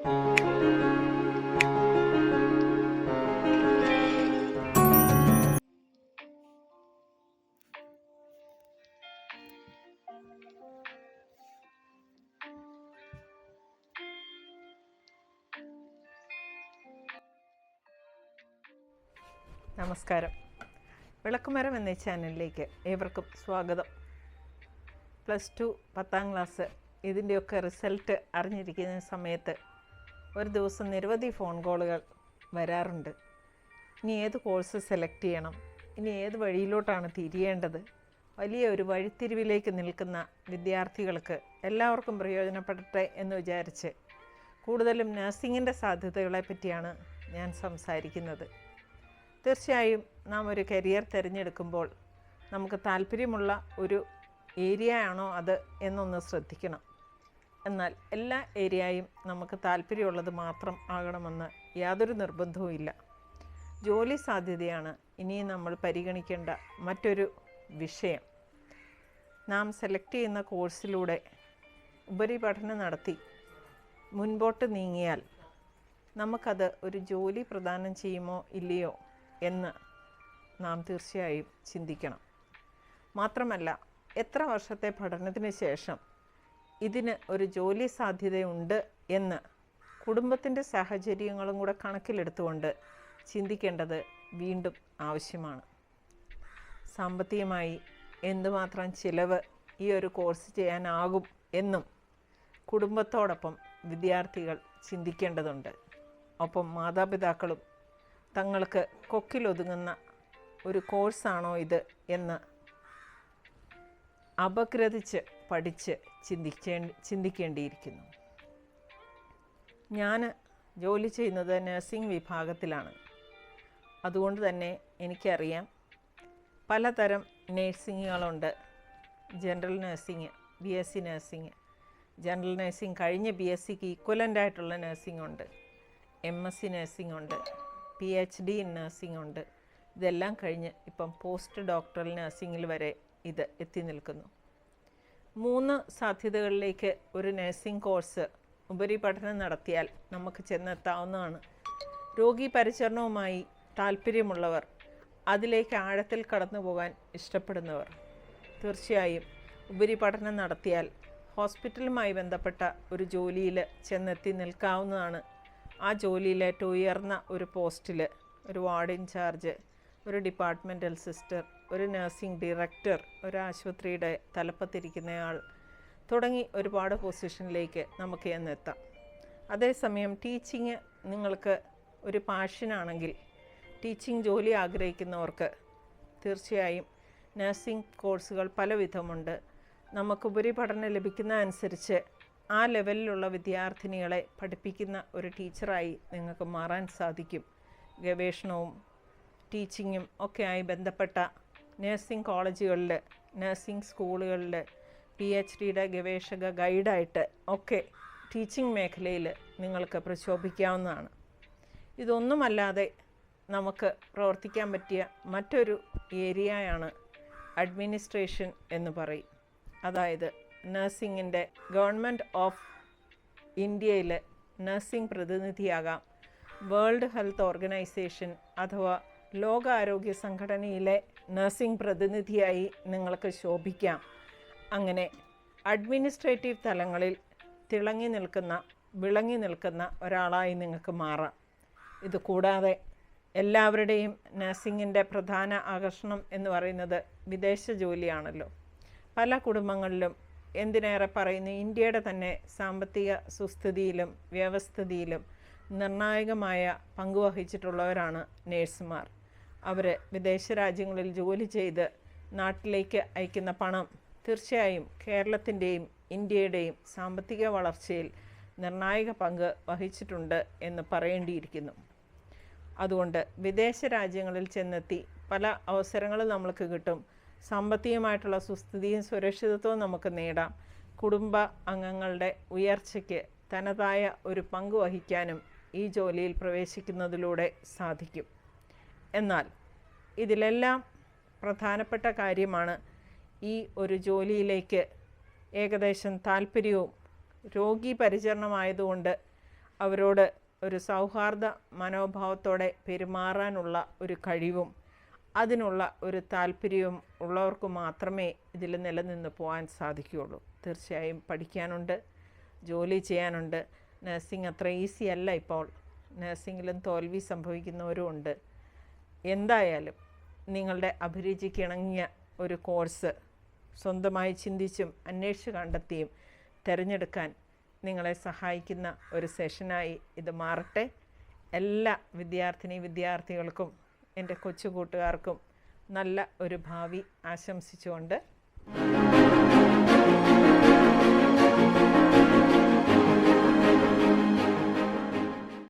നമസ്കാരം. വിളക്കുമരം എന്ന ചാനലിലേക്ക് ഏവർക്കും സ്വാഗതം. +2, 10ാം ക്ലാസ് ഇതിൻ്റെയൊക്കെ റിസൾട്ട് അറിഞ്ഞിരിക്കുന്ന സമയത്ത് ഒരു ദിവസം നിരവധി ഫോൺ കോളുകൾ വരാറുണ്ട്. ഇനി ഏത് കോഴ്സ് സെലക്ട് ചെയ്യണം, ഇനി ഏത് വഴിയിലോട്ടാണ് തിരിയേണ്ടത്, വലിയ ഒരു വഴിത്തിരിവിലേക്ക് നിൽക്കുന്ന വിദ്യാർത്ഥികൾക്ക് എല്ലാവർക്കും പ്രയോജനപ്പെടട്ടെ എന്ന് വിചാരിച്ച് കൂടുതലും നഴ്സിങ്ങിൻ്റെ സാധ്യതകളെ പറ്റിയാണ് ഞാൻ സംസാരിക്കുന്നത്. തീർച്ചയായും നാം ഒരു കരിയർ തിരഞ്ഞെടുക്കുമ്പോൾ നമുക്ക് താല്പര്യമുള്ള ഒരു ഏരിയ ആണോ അത് എന്നൊന്ന് ശ്രദ്ധിക്കണം. എന്നാൽ എല്ലാ ഏരിയയും നമുക്ക് താല്പര്യമുള്ളത് മാത്രം ആകണമെന്ന് യാതൊരു നിർബന്ധവും ഇല്ല. ജോലി സാധ്യതയാണ് ഇനിയും നമ്മൾ പരിഗണിക്കേണ്ട മറ്റൊരു വിഷയം. നാം സെലക്ട് ചെയ്യുന്ന കോഴ്സിലൂടെ ഉപരിപഠനം നടത്തി മുൻപോട്ട് നീങ്ങിയാൽ നമുക്കത് ഒരു ജോലി പ്രദാനം ചെയ്യുമോ ഇല്ലയോ എന്ന് നാം തീർച്ചയായും ചിന്തിക്കണം. മാത്രമല്ല, എത്ര വർഷത്തെ പഠനത്തിന് ശേഷം ഇതിന് ഒരു ജോലി സാധ്യതയുണ്ട് എന്ന് കുടുംബത്തിൻ്റെ സാഹചര്യങ്ങളും കൂടെ കണക്കിലെടുത്തുകൊണ്ട് ചിന്തിക്കേണ്ടത് വീണ്ടും ആവശ്യമാണ്. സാമ്പത്തികമായി എന്തുമാത്രം ചിലവ് ഈ ഒരു കോഴ്സ് ചെയ്യാനാകും എന്നും കുടുംബത്തോടൊപ്പം വിദ്യാർത്ഥികൾ ചിന്തിക്കേണ്ടതുണ്ട്. ഒപ്പം മാതാപിതാക്കളും തങ്ങൾക്ക് കൊക്കിലൊതുങ്ങുന്ന ഒരു കോഴ്സാണോ ഇത് എന്ന് അപഗ്രഥിച്ച് പഠിച്ച് ചിന്തിക്കേണ്ടിയിരിക്കുന്നു. ഞാൻ ജോലി ചെയ്യുന്നത് നഴ്സിംഗ് വിഭാഗത്തിലാണ്. അതുകൊണ്ട് തന്നെ എനിക്കറിയാം പലതരം നഴ്സിങ്ങുകളുണ്ട്. General nursing, BSc nursing, general nursing കഴിഞ്ഞ് BScക്ക് ഈക്വലൻ്റായിട്ടുള്ള നഴ്സിംഗ് ഉണ്ട്, MSc നഴ്സിംഗ് ഉണ്ട്, PhD ഇൻ നഴ്സിംഗ് ഉണ്ട്. ഇതെല്ലാം കഴിഞ്ഞ് ഇപ്പം പോസ്റ്റ് ഡോക്ടറൽ നഴ്സിംഗിൽ വരെ ഇത് എത്തി നിൽക്കുന്നു. 3 സാധ്യതകളിലേക്ക് ഒരു നഴ്സിംഗ് കോഴ്സ് ഉപരിപഠനം നടത്തിയാൽ നമുക്ക് ചെന്നെത്താവുന്നതാണ്. രോഗി പരിചരണവുമായി താല്പര്യമുള്ളവർ, അതിലേക്ക് ആഴത്തിൽ കടന്നു പോകാൻ ഇഷ്ടപ്പെടുന്നവർ തീർച്ചയായും ഉപരിപഠനം നടത്തിയാൽ ഹോസ്പിറ്റലുമായി ബന്ധപ്പെട്ട ഒരു ജോലിയിൽ ചെന്നെത്തി നിൽക്കാവുന്നതാണ്. ആ ജോലിയിൽ ഏറ്റവും ഉയർന്ന ഒരു പോസ്റ്റിൽ ഒരു വാർഡ് ഇൻചാർജ്, ഒരു ഡിപ്പാർട്ട്മെൻറ്റൽ സിസ്റ്റർ, ഒരു നഴ്സിംഗ് ഡയറക്ടർ, ഒരു ആശുപത്രിയുടെ തലപ്പത്തിരിക്കുന്നയാൾ തുടങ്ങി ഒരുപാട് പൊസിഷനിലേക്ക് നമുക്ക് ചെന്നെത്താം. അതേസമയം ടീച്ചിങ് നിങ്ങൾക്ക് ഒരു പാഷനാണെങ്കിൽ, ടീച്ചിങ് ജോലി ആഗ്രഹിക്കുന്നവർക്ക് തീർച്ചയായും നഴ്സിംഗ് കോഴ്സുകൾ പലവിധമുണ്ട്. നമുക്ക് ഉപരിപഠനം ലഭിക്കുന്ന അനുസരിച്ച് ആ ലെവലിലുള്ള വിദ്യാർത്ഥിനികളെ പഠിപ്പിക്കുന്ന ഒരു ടീച്ചറായി നിങ്ങൾക്ക് മാറാൻ സാധിക്കും. ഗവേഷണവും ടീച്ചിങ്ങും ഒക്കെയായി ബന്ധപ്പെട്ട നഴ്സിംഗ് കോളേജുകളിൽ, നഴ്സിംഗ് സ്കൂളുകളിൽ PhDയുടെ ഗവേഷക ഗൈഡായിട്ട് ഒക്കെ ടീച്ചിങ് മേഖലയിൽ നിങ്ങൾക്ക് പ്രശോഭിക്കാവുന്നതാണ്. ഇതൊന്നുമല്ലാതെ നമുക്ക് പ്രവർത്തിക്കാൻ പറ്റിയ മറ്റൊരു ഏരിയയാണ് അഡ്മിനിസ്ട്രേഷൻ എന്ന് പറയും. അതായത് നഴ്സിംഗിൻ്റെ ഗവൺമെൻറ് ഓഫ് ഇന്ത്യയിൽ നഴ്സിംഗ് പ്രതിനിധിയാകാം, വേൾഡ് ഹെൽത്ത് ഓർഗനൈസേഷൻ അഥവാ ലോകാരോഗ്യ സംഘടനയിലെ നഴ്സിംഗ് പ്രതിനിധിയായി നിങ്ങൾക്ക് ശോഭിക്കാം. അങ്ങനെ അഡ്മിനിസ്ട്രേറ്റീവ് തലങ്ങളിൽ വിളങ്ങി നിൽക്കുന്ന ഒരാളായി നിങ്ങൾക്ക് മാറാം. ഇത് കൂടാതെ എല്ലാവരുടെയും നഴ്സിംഗിൻ്റെ പ്രധാന ആകർഷണം എന്ന് പറയുന്നത് വിദേശ ജോലിയാണല്ലോ. പല കുടുംബങ്ങളിലും, എന്തിനേറെ പറയുന്നു, ഇന്ത്യയുടെ തന്നെ സാമ്പത്തിക സുസ്ഥിതിയിലും വ്യവസ്ഥിതിയിലും നിർണായകമായ പങ്കുവഹിച്ചിട്ടുള്ളവരാണ് നേഴ്സുമാർ. അവർ വിദേശ രാജ്യങ്ങളിൽ ജോലി ചെയ്ത് നാട്ടിലേക്ക് അയക്കുന്ന പണം തീർച്ചയായും കേരളത്തിൻ്റെയും ഇന്ത്യയുടെയും സാമ്പത്തിക വളർച്ചയിൽ നിർണായക പങ്ക് വഹിച്ചിട്ടുണ്ട് എന്ന് പറയേണ്ടിയിരിക്കുന്നു. അതുകൊണ്ട് വിദേശ രാജ്യങ്ങളിൽ ചെന്നെത്തി പല അവസരങ്ങളും നമ്മൾക്ക് കിട്ടും. സാമ്പത്തികമായിട്ടുള്ള സുസ്ഥിതിയും സുരക്ഷിതത്വവും നമുക്ക് നേടാം. കുടുംബ അംഗങ്ങളുടെ ഉയർച്ചയ്ക്ക് തനതായ ഒരു പങ്ക് വഹിക്കാനും ഈ ജോലിയിൽ പ്രവേശിക്കുന്നതിലൂടെ സാധിക്കും. എന്നാൽ ഇതിലെല്ലാം പ്രധാനപ്പെട്ട കാര്യമാണ് ഈ ഒരു ജോലിയിലേക്ക് ഏകദേശം താല്പര്യവും രോഗി പരിചരണമായതുകൊണ്ട് അവരോട് ഒരു സൗഹാർദ്ദ മനോഭാവത്തോടെ പെരുമാറാനുള്ള ഒരു കഴിവും അതിനുള്ള ഒരു താല്പര്യവും ഉള്ളവർക്ക് മാത്രമേ ഇതിൽ നിലനിന്ന് പോകാൻ സാധിക്കുകയുള്ളൂ. തീർച്ചയായും പഠിക്കാനുണ്ട്, ജോലി ചെയ്യാനുണ്ട്. നഴ്സിംഗ് അത്ര ഈസി അല്ല. ഇപ്പോൾ നഴ്സിംഗിലും തോൽവി സംഭവിക്കുന്നവരും ഉണ്ട്. എന്തായാലും നിങ്ങളുടെ അഭിരുചിക്ക് ഇണങ്ങിയ ഒരു കോഴ്സ് സ്വന്തമായി ചിന്തിച്ചും അന്വേഷിച്ച് കണ്ടെത്തിയും തിരഞ്ഞെടുക്കാൻ നിങ്ങളെ സഹായിക്കുന്ന ഒരു സെഷനായി ഇത് മാറട്ടെ. എല്ലാ വിദ്യാർത്ഥികൾക്കും എൻ്റെ കൊച്ചു കൂട്ടുകാർക്കും നല്ല ഒരു ഭാവി ആശംസിച്ചുകൊണ്ട്